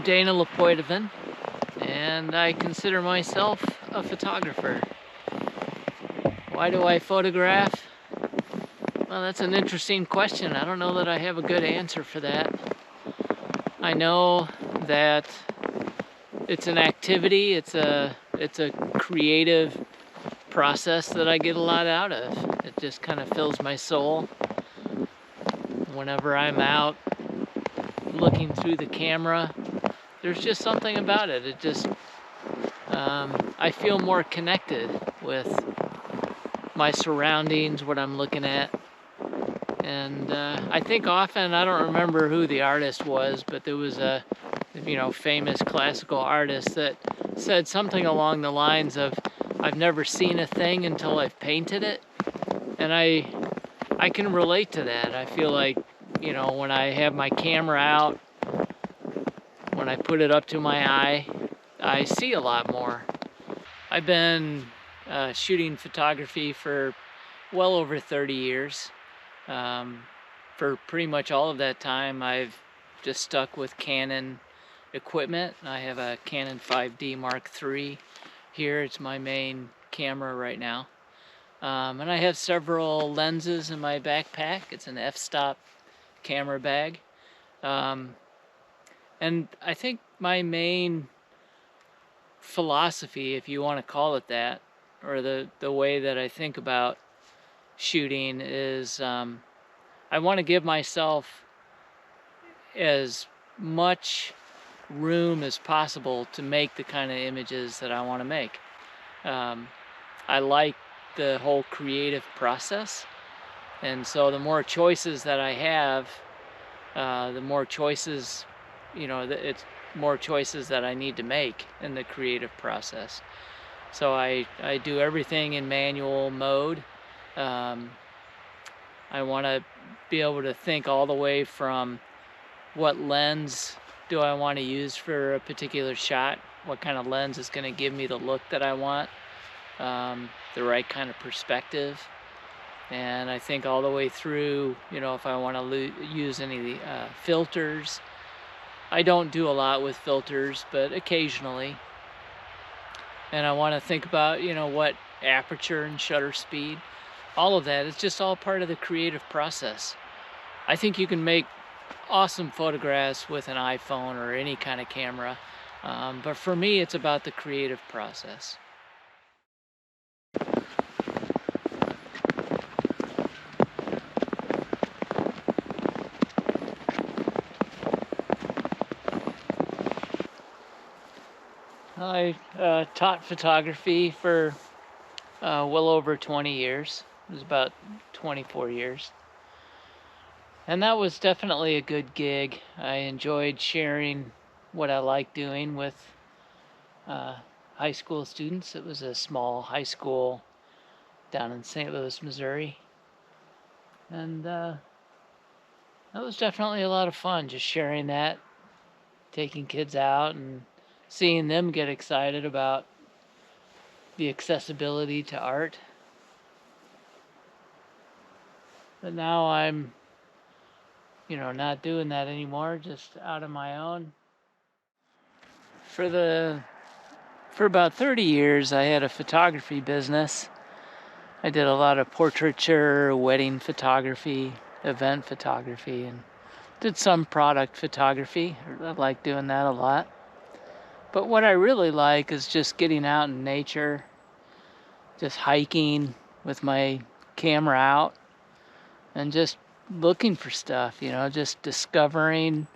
Dana LePoidevin, and I consider myself a photographer. Why do I photograph? Well, that's an interesting question. I don't know that I have a good answer for that. I know that it's an activity, it's a creative process that I get a lot out of. It just kind of fills my soul. Whenever I'm out looking through the camera, there's just something about it. It just, I feel more connected with my surroundings, what I'm looking at. And I think often, I don't remember who the artist was, but there was a famous classical artist that said something along the lines of, I've never seen a thing until I've painted it. And I can relate to that. I feel like, when I have my camera out, when I put it up to my eye, I see a lot more. I've been shooting photography for well over 30 years. For pretty much all of that time, I've just stuck with Canon equipment. I have a Canon 5D Mark III here. It's my main camera right now. And I have several lenses in my backpack. It's an f-stop camera bag. And I think my main philosophy, if you want to call it that, or the way that I think about shooting is I want to give myself as much room as possible to make the kind of images that I want to make. I like the whole creative process, and so the more choices that I have, the more choices, it's more choices that I need to make in the creative process. So I do everything in manual mode. I want to be able to think all the way from what lens do I want to use for a particular shot, what kind of lens is going to give me the look that I want, the right kind of perspective. And I think all the way through, if I want to use any filters. I don't do a lot with filters, but occasionally. And I want to think about, what aperture and shutter speed. All of that is just all part of the creative process. I think you can make awesome photographs with an iPhone or any kind of camera, but for me, it's about the creative process. I taught photography for well over 20 years. It was about 24 years. And that was definitely a good gig. I enjoyed sharing what I like doing with high school students. It was a small high school down in St. Louis, Missouri. And that was definitely a lot of fun, just sharing that, taking kids out and seeing them get excited about the accessibility to art. But now I'm, not doing that anymore, just out on my own. For about 30 years, I had a photography business. I did a lot of portraiture, wedding photography, event photography, and did some product photography. I like doing that a lot. But what I really like is just getting out in nature, just hiking with my camera out and just looking for stuff, just discovering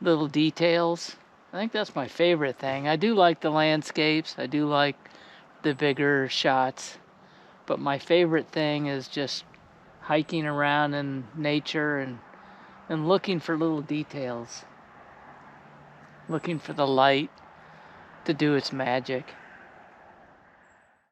little details. I think that's my favorite thing. I do like the landscapes. I do like the bigger shots. But my favorite thing is just hiking around in nature and looking for little details. Looking for the light to do its magic.